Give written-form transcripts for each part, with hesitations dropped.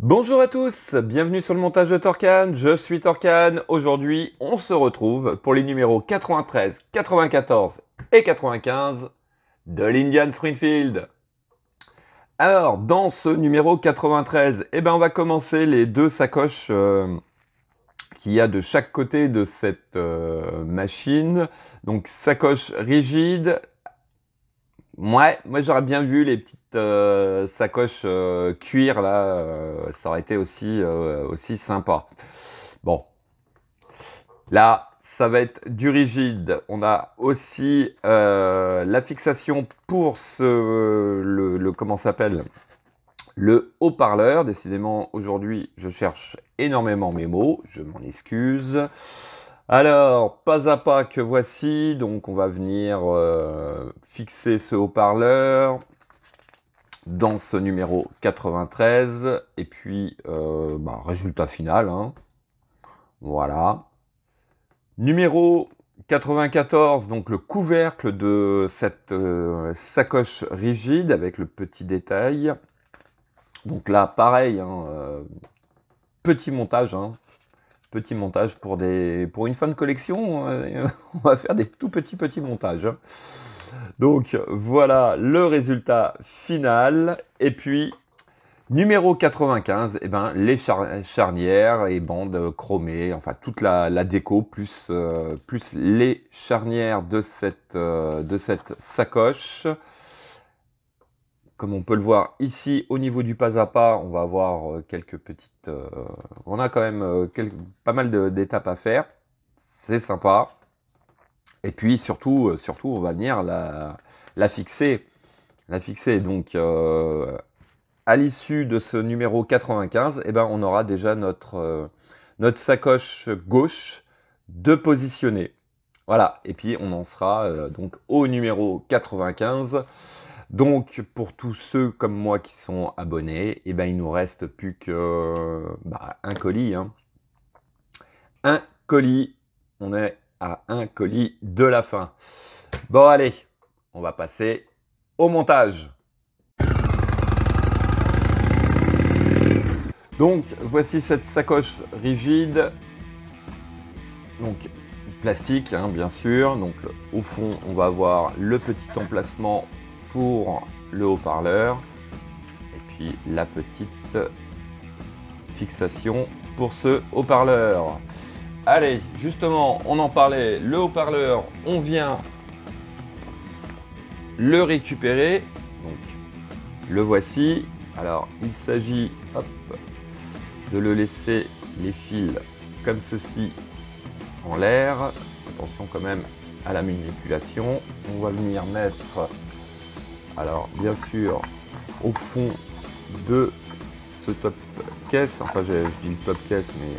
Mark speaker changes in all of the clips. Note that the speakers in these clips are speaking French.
Speaker 1: Bonjour à tous, bienvenue sur le montage de Torcan, je suis Torcan. Aujourd'hui, on se retrouve pour les numéros 93, 94 et 95 de l'Indian Springfield. Alors, dans ce numéro 93, on va commencer les deux sacoches qu'il y a de chaque côté de cette machine. Donc, sacoche rigide. Moi j'aurais bien vu les petites sacoches cuir là, ça aurait été aussi sympa. Bon, là ça va être du rigide. On a aussi la fixation pour comment s'appelle, le haut-parleur. Décidément aujourd'hui je cherche énormément mes mots, je m'en excuse. Alors, pas à pas que voici, donc on va venir fixer ce haut-parleur dans ce numéro 93, et puis résultat final, hein. Voilà. Numéro 94, donc le couvercle de cette sacoche rigide avec le petit détail. Donc là, pareil, hein, petit montage, hein. Petit montage pour une fin de collection, on va faire des tout petits montages. Donc voilà le résultat final. Et puis numéro 95, les charnières et bandes chromées, enfin toute la déco plus les charnières de cette sacoche. Comme on peut le voir ici, au niveau du pas à pas, on va avoir quelques petites... on a quand même pas mal d'étapes à faire. C'est sympa. Et puis surtout, on va venir la fixer. Donc, à l'issue de ce numéro 95, on aura déjà notre sacoche gauche de positionner. Voilà. Et puis, on en sera donc au numéro 95. Donc, pour tous ceux comme moi qui sont abonnés, il ne nous reste plus que un colis. Hein. Un colis. On est à un colis de la fin. Bon, allez, on va passer au montage. Donc, voici cette sacoche rigide. Donc, plastique, hein, bien sûr. Donc, au fond, on va avoir le petit emplacement pour le haut-parleur et puis la petite fixation pour ce haut-parleur. Allez, justement, on en parlait, le haut-parleur, on vient le récupérer. Donc, le voici. Alors, il s'agit de le laisser les fils comme ceci en l'air. Attention quand même à la manipulation. On va venir mettre, alors bien sûr, au fond de ce top caisse, enfin je dis le top caisse, mais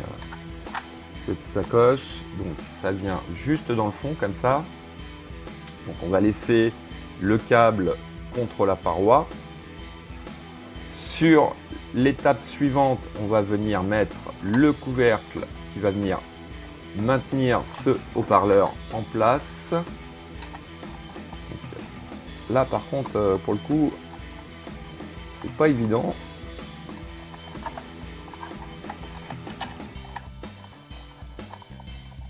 Speaker 1: cette sacoche, donc ça vient juste dans le fond comme ça. Donc on va laisser le câble contre la paroi. Sur l'étape suivante, on va venir mettre le couvercle qui va venir maintenir ce haut-parleur en place. Donc, là par contre, pour le coup, c'est pas évident.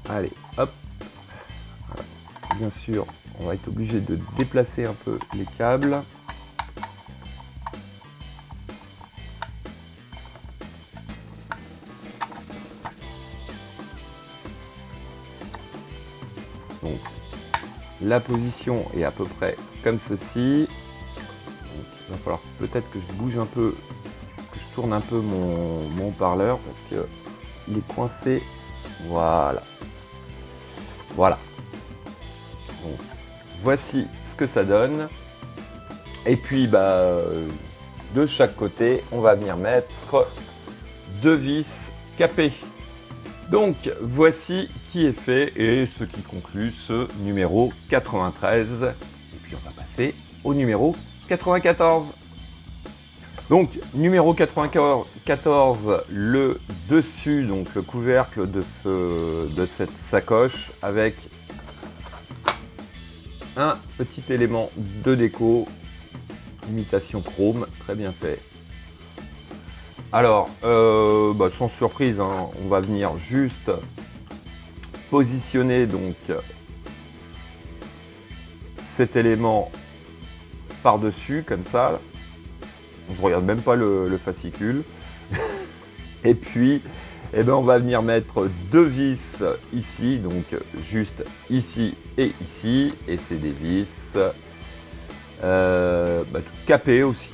Speaker 1: Allez, hop. Voilà. Bien sûr, on va être obligé de déplacer un peu les câbles. Donc, la position est à peu près comme ceci. Donc, il va falloir peut-être que je bouge un peu, que je tourne un peu mon haut-parleur parce que il est coincé. Voilà. Voilà. Donc, voici ce que ça donne. Et puis, de chaque côté, on va venir mettre deux vis capées. Donc, voici qui est fait et ce qui conclut ce numéro 93. Et puis, on va passer au numéro 94. Donc, numéro 94, le dessus, donc le couvercle de cette sacoche avec un petit élément de déco, imitation chrome, très bien fait. Alors, sans surprise, hein, on va venir juste positionner donc cet élément par-dessus, comme ça. Je regarde même pas le fascicule. Et puis, eh ben, on va venir mettre 2 vis ici, donc juste ici et ici. Et c'est des vis capées aussi.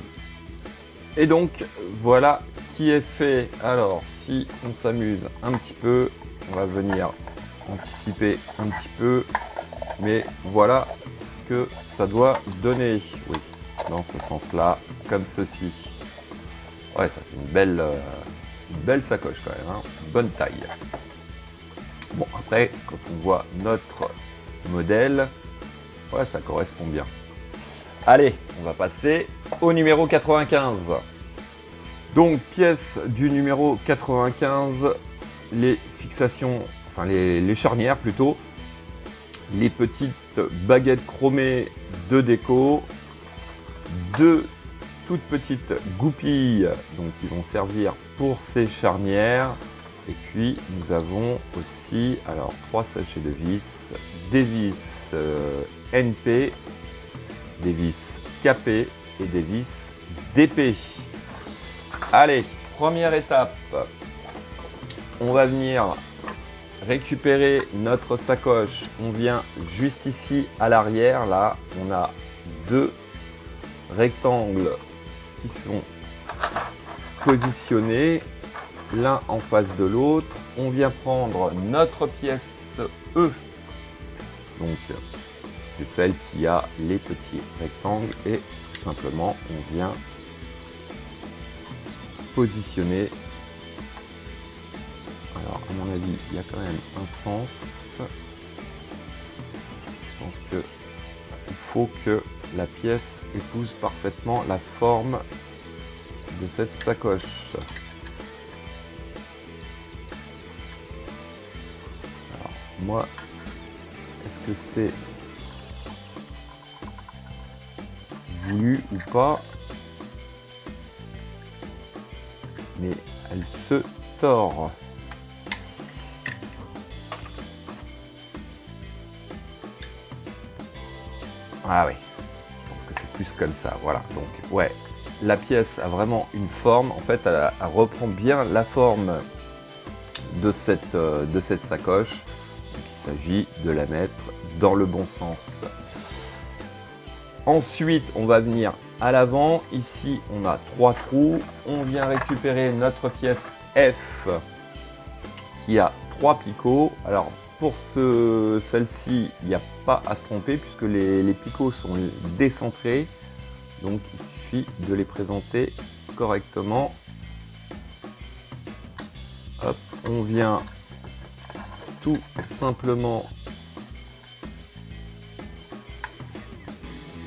Speaker 1: Et donc, voilà qui est fait. Alors, si on s'amuse un petit peu, on va venir anticiper un petit peu. Mais voilà ce que ça doit donner. Oui, dans ce sens-là, comme ceci. Ouais, ça fait une belle sacoche quand même, hein. Bonne taille. Bon, après, quand on voit notre modèle, ouais, ça correspond bien. Allez, on va passer au numéro 95. Donc, pièce du numéro 95, les fixations, enfin les charnières plutôt, les petites baguettes chromées de déco, 2 toutes petites goupilles donc qui vont servir pour ces charnières. Et puis nous avons aussi alors 3 sachets de vis, des vis NP, des vis KP et des vis DP. Allez, première étape, on va venir récupérer notre sacoche. On vient juste ici à l'arrière, là on a 2 rectangles qui sont positionnés l'un en face de l'autre. On vient prendre notre pièce E, donc c'est celle qui a les petits rectangles, et tout simplement on vient positionner. Alors à mon avis il y a quand même un sens, je pense que il faut que la pièce épouse parfaitement la forme de cette sacoche. Alors moi, est-ce que c'est voulu ou pas? Mais elle se tord. Ah oui, je pense que c'est plus comme ça, voilà. Donc ouais, la pièce a vraiment une forme, en fait elle reprend bien la forme de cette sacoche. Donc, il s'agit de la mettre dans le bon sens. Ensuite on va venir à l'avant, ici on a 3 trous, on vient récupérer notre pièce F qui a 3 picots. Alors pour celle-ci, il n'y a pas à se tromper puisque les picots sont décentrés. Donc il suffit de les présenter correctement. Hop, on vient tout simplement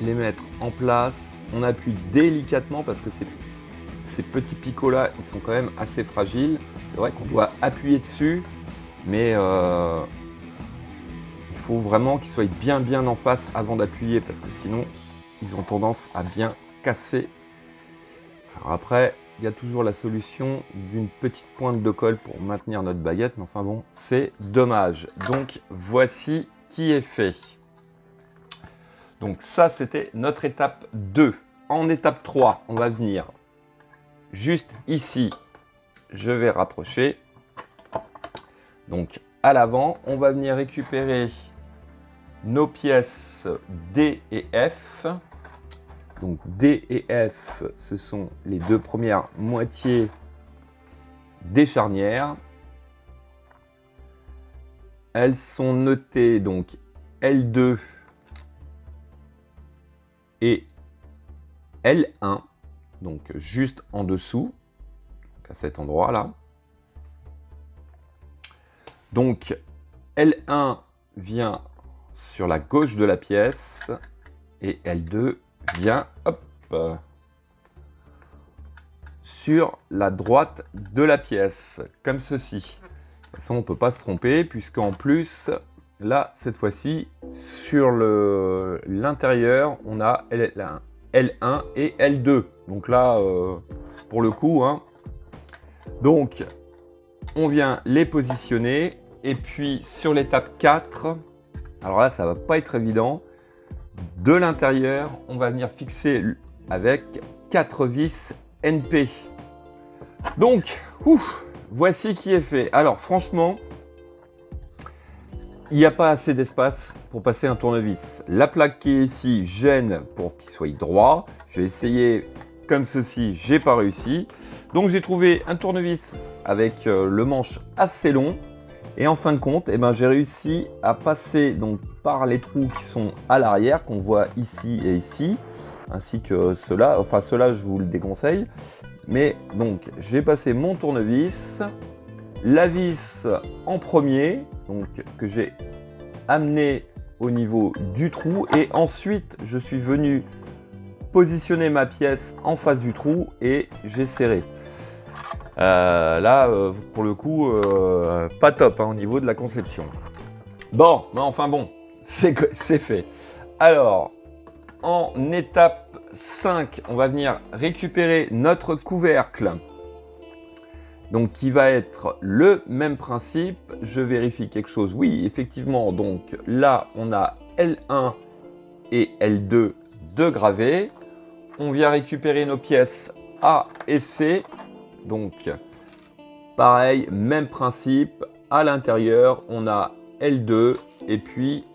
Speaker 1: les mettre en place. On appuie délicatement parce que ces petits picots là, ils sont quand même assez fragiles. C'est vrai qu'on doit appuyer dessus, mais il faut vraiment qu'ils soient bien en face avant d'appuyer parce que sinon ils ont tendance à bien casser. Alors après, il y a toujours la solution d'une petite pointe de colle pour maintenir notre baguette, mais enfin bon, c'est dommage. Donc voici qui est fait. Donc ça, c'était notre étape 2. En étape 3, on va venir juste ici. Je vais rapprocher. Donc à l'avant, on va venir récupérer nos pièces D et F. Donc D et F, ce sont les 2 premières moitiés des charnières. Elles sont notées donc L2 et L1, donc juste en dessous, à cet endroit-là. Donc L1 vient sur la gauche de la pièce et L2 vient sur la droite de la pièce, comme ceci. De toute façon, on ne peut pas se tromper, puisqu'en plus, là, cette fois-ci, sur l'intérieur, on a L1 et L2. Donc là, pour le coup, hein, Donc, on vient les positionner. Et puis, sur l'étape 4, alors là, ça va pas être évident. De l'intérieur, on va venir fixer avec 4 vis NP. Donc, voici qui est fait. Alors, franchement, il n'y a pas assez d'espace pour passer un tournevis. La plaque qui est ici gêne pour qu'il soit droit. J'ai essayé comme ceci, j'ai pas réussi. Donc j'ai trouvé un tournevis avec le manche assez long. Et en fin de compte, eh ben, j'ai réussi à passer donc, par les trous qui sont à l'arrière, qu'on voit ici et ici, ainsi que ceux-là. Enfin, ceux-là, je vous le déconseille. Mais donc, j'ai passé mon tournevis, la vis en premier, donc que j'ai amené au niveau du trou, et ensuite je suis venu positionner ma pièce en face du trou et j'ai serré. Là, pour le coup, pas top hein, au niveau de la conception. Bon, mais enfin bon, c'est fait. Alors, en étape 5, on va venir récupérer notre couvercle. Donc, qui va être le même principe. Je vérifie quelque chose. Oui, effectivement, donc là, on a L1 et L2 de gravés. On vient récupérer nos pièces A et C. Donc, pareil, même principe. À l'intérieur, on a L2 et puis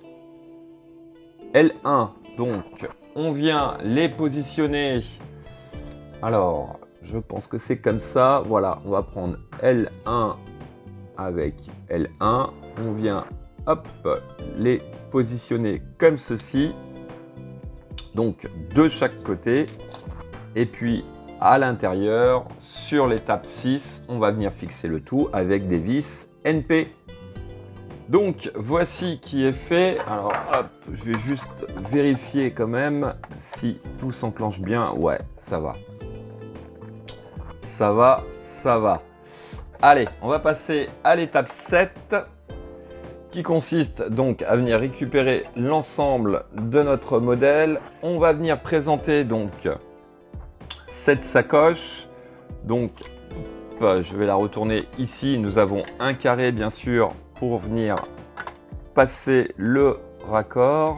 Speaker 1: L1. Donc, on vient les positionner. Alors, je pense que c'est comme ça. Voilà, on va prendre L1 avec L1. On vient, hop, les positionner comme ceci. Donc, de chaque côté. Et puis, à l'intérieur, sur l'étape 6, on va venir fixer le tout avec des vis NP. Donc, voici qui est fait. Alors, hop, je vais juste vérifier quand même si tout s'enclenche bien. Ouais, ça va. Ça va, ça va. Allez, on va passer à l'étape 7 qui consiste donc à venir récupérer l'ensemble de notre modèle. On va venir présenter donc cette sacoche. Donc, je vais la retourner ici. Nous avons un carré bien sûr pour venir passer le raccord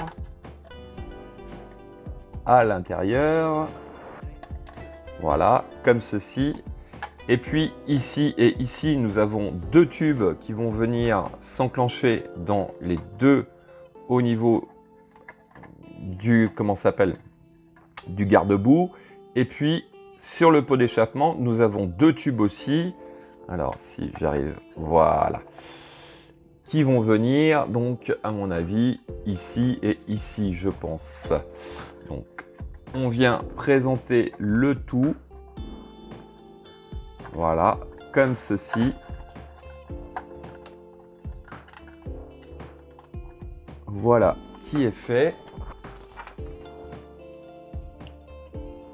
Speaker 1: à l'intérieur. Voilà, comme ceci. Et puis ici et ici, nous avons deux tubes qui vont venir s'enclencher dans les deux au niveau du, comment ça s'appelle, du garde-boue. Et puis sur le pot d'échappement, nous avons deux tubes aussi. Alors si j'arrive, voilà. Qui vont venir, donc à mon avis, ici et ici, je pense. Donc on vient présenter le tout. Voilà, comme ceci. Voilà qui est fait.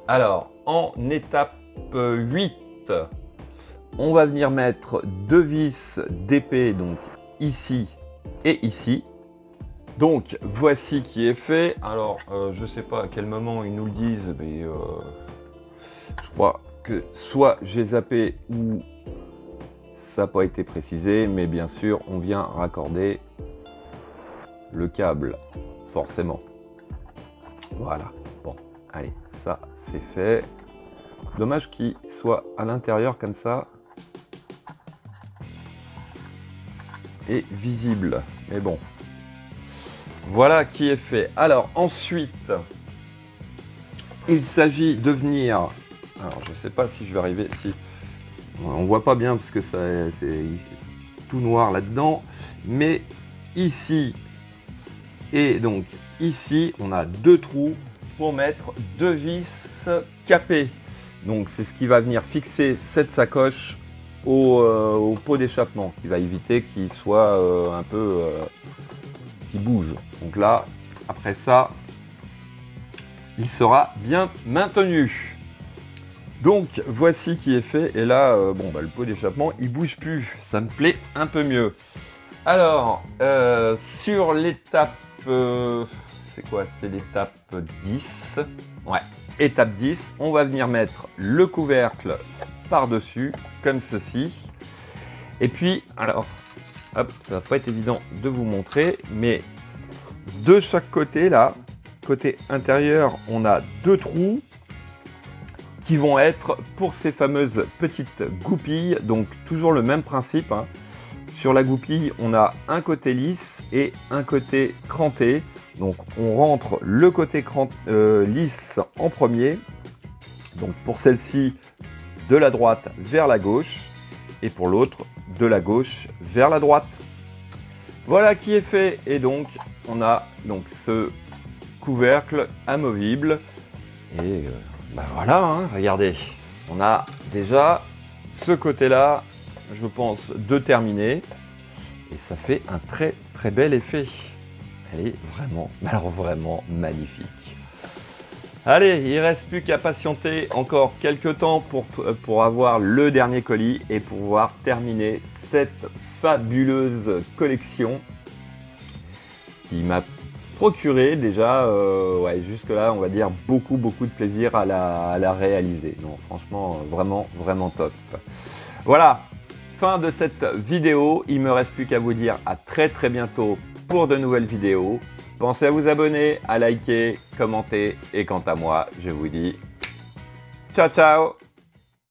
Speaker 1: Alors, en étape 8, on va venir mettre deux vis d'épée, donc ici et ici. Donc, voici qui est fait. Alors, je ne sais pas à quel moment ils nous le disent, mais je crois que soit j'ai zappé ou ça n'a pas été précisé, mais bien sûr, on vient raccorder le câble, forcément. Voilà, bon, allez, ça c'est fait. Dommage qu'il soit à l'intérieur comme ça et visible, mais bon. Voilà qui est fait. Alors ensuite, il s'agit de venir... Alors je ne sais pas si je vais arriver... Si... On voit pas bien parce que c'est tout noir là-dedans. Mais ici et donc ici, on a deux trous pour mettre deux vis capées. Donc c'est ce qui va venir fixer cette sacoche au pot d'échappement, qui va éviter qu'il soit un peu... qui bouge. Donc là, après ça, il sera bien maintenu. Donc voici qui est fait. Et là, bon, bah, le pot d'échappement, il bouge plus. Ça me plaît un peu mieux. Alors, sur l'étape... c'est quoi? C'est l'étape 10. Ouais. Étape 10, on va venir mettre le couvercle par-dessus, comme ceci. Et puis, alors, hop, ça va pas être évident de vous montrer, mais de chaque côté, là, côté intérieur, on a 2 trous qui vont être pour ces fameuses petites goupilles. Donc, toujours le même principe, hein. Sur la goupille, on a un côté lisse et un côté cranté. Donc, on rentre le côté lisse en premier. Donc, pour celle-ci, de la droite vers la gauche. Et pour l'autre, de la gauche vers la droite. Voilà qui est fait. Et donc, on a donc ce couvercle amovible. Et voilà, hein, regardez. On a déjà ce côté-là, je pense, de terminer. Et ça fait un très très bel effet. Elle est vraiment, alors vraiment magnifique. Allez, il ne reste plus qu'à patienter encore quelques temps pour avoir le dernier colis et pouvoir terminer cette fabuleuse collection qui m'a procuré déjà, jusque là, on va dire, beaucoup de plaisir à la réaliser. Non, franchement, vraiment top. Voilà, fin de cette vidéo. Il ne me reste plus qu'à vous dire à très bientôt pour de nouvelles vidéos. Pensez à vous abonner, à liker, commenter et quant à moi, je vous dis ciao ciao.